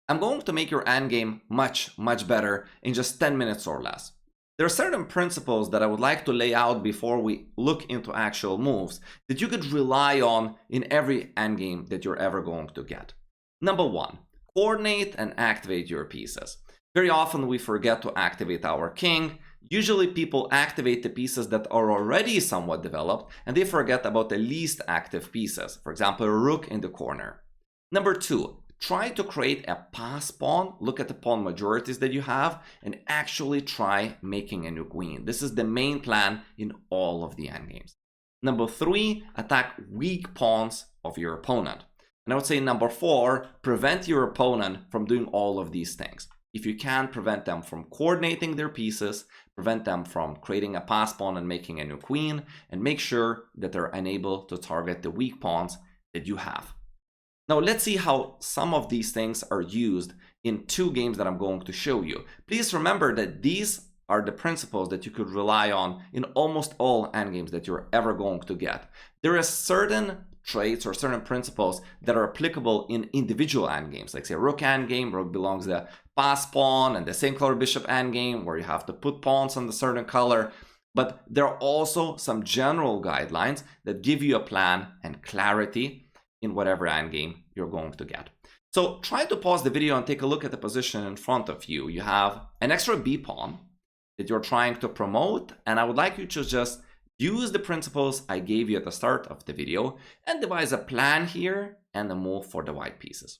I'm going to make your endgame much, much better in just 10 minutes or less. There are certain principles that I would like to lay out before we look into actual moves that you could rely on in every endgame that you're ever going to get. Number one, coordinate and activate your pieces. Very often we forget to activate our king. Usually people activate the pieces that are already somewhat developed and they forget about the least active pieces. For example, a rook in the corner. Number two, try to create a pass pawn. Look at the pawn majorities that you have and actually try making a new queen. This is the main plan in all of the endgames. Number three, attack weak pawns of your opponent. And I would say number four, prevent your opponent from doing all of these things. If you can, prevent them from coordinating their pieces, prevent them from creating a pass pawn and making a new queen, and make sure that they're unable to target the weak pawns that you have. Now let's see how some of these things are used in two games that I'm going to show you. Please remember that these are the principles that you could rely on in almost all endgames that you're ever going to get. There are certain traits or certain principles that are applicable in individual endgames, like say rook endgame, rook belongs the pass pawn, and the same color bishop endgame where you have to put pawns on a certain color. But there are also some general guidelines that give you a plan and clarity in whatever endgame you're going to get. So try to pause the video and take a look at the position in front of you. You have an extra b pawn that you're trying to promote, and I would like you to just use the principles I gave you at the start of the video and devise a plan here and a move for the white pieces.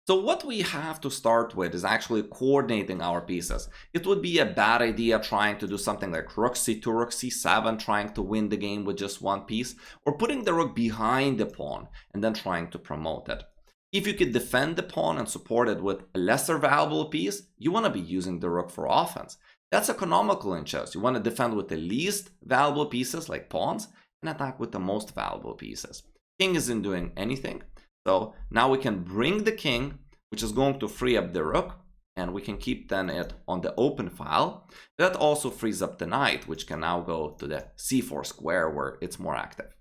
So what we have to start with is actually coordinating our pieces. It would be a bad idea trying to do something like rook c2, rook c7, trying to win the game with just one piece, or putting the rook behind the pawn and then trying to promote it. If you could defend the pawn and support it with a lesser valuable piece, you want to be using the rook for offense. That's economical in chess. You want to defend with the least valuable pieces like pawns and attack with the most valuable pieces. King isn't doing anything. So now we can bring the king, which is going to free up the rook, and we can keep then it on the open file. That also frees up the knight, which can now go to the c4 square where it's more active.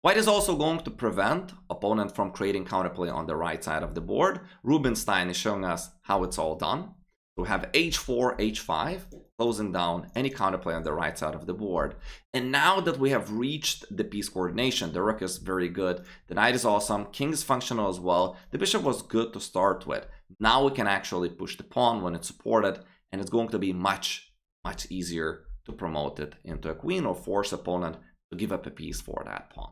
White is also going to prevent opponent from creating counterplay on the right side of the board. Rubinstein is showing us how it's all done. We have h4, h5, closing down any counterplay on the right side of the board. And now that we have reached the piece coordination, the rook is very good, the knight is awesome, king is functional as well, the bishop was good to start with. Now we can actually push the pawn when it's supported, and it's going to be much, much easier to promote it into a queen or force opponent to give up a piece for that pawn.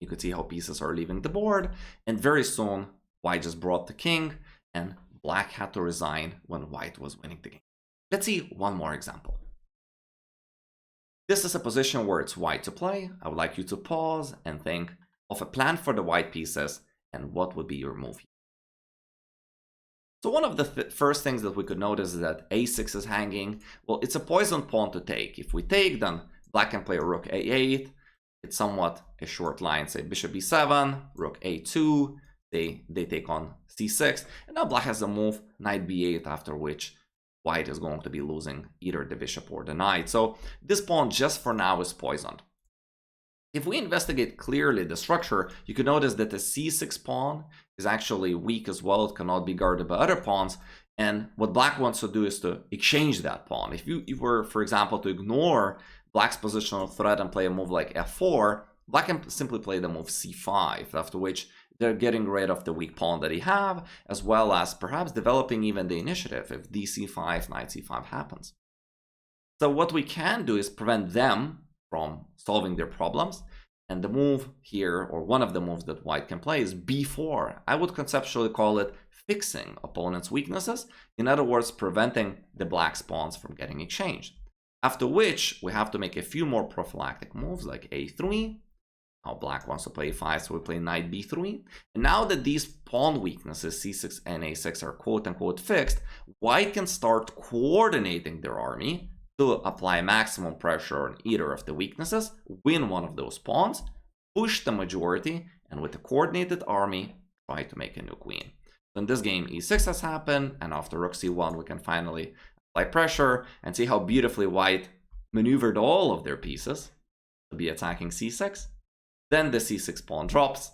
You can see how pieces are leaving the board, and very soon white just brought the king, and black had to resign when white was winning the game. Let's see one more example. This is a position where it's white to play. I would like you to pause and think of a plan for the white pieces and what would be your move here. So one of the first things that we could notice is that a6 is hanging. Well, it's a poison pawn to take. If we take, then black can play rook a8. It's somewhat a short line, say bishop b7, rook a2. They take on c6, and now black has a move knight b8, after which white is going to be losing either the bishop or the knight. So this pawn just for now is poisoned. If we investigate clearly the structure, you can notice that the c6 pawn is actually weak as well. It cannot be guarded by other pawns. And what black wants to do is to exchange that pawn. If you were, for example, to ignore black's positional threat and play a move like f4, black can simply play the move c5, after which they're getting rid of the weak pawn that they have, as well as perhaps developing even the initiative if dc5, knight c5 happens. So what we can do is prevent them from solving their problems. And the move here, or one of the moves that white can play, is b4. I would conceptually call it fixing opponent's weaknesses. In other words, preventing the black's pawns from getting exchanged. After which, we have to make a few more prophylactic moves like a3. Now black wants to play a5, so we play knight b3. And now that these pawn weaknesses, c6 and a6, are quote-unquote fixed, white can start coordinating their army to apply maximum pressure on either of the weaknesses, win one of those pawns, push the majority, and with a coordinated army, try to make a new queen. So in this game, e6 has happened, and after rook c1, we can finally apply pressure and see how beautifully white maneuvered all of their pieces to be attacking c6. Then the c6 pawn drops,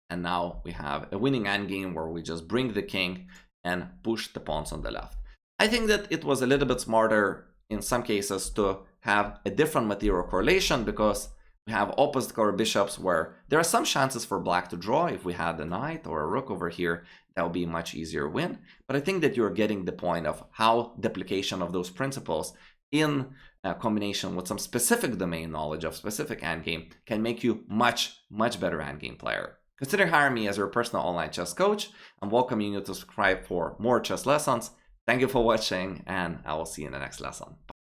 And now we have a winning endgame where we just bring the king and push the pawns on the left. I think that it was a little bit smarter in some cases to have a different material correlation, because we have opposite color bishops where there are some chances for black to draw. If we had a knight or a rook over here, that would be a much easier win. But I think that you're getting the point of how the application of those principles in combination with some specific domain knowledge of specific endgame can make you much better endgame player. Consider hiring me as your personal online chess coach. I'm welcoming you to subscribe for more chess lessons. Thank you for watching, and I will see you in the next lesson.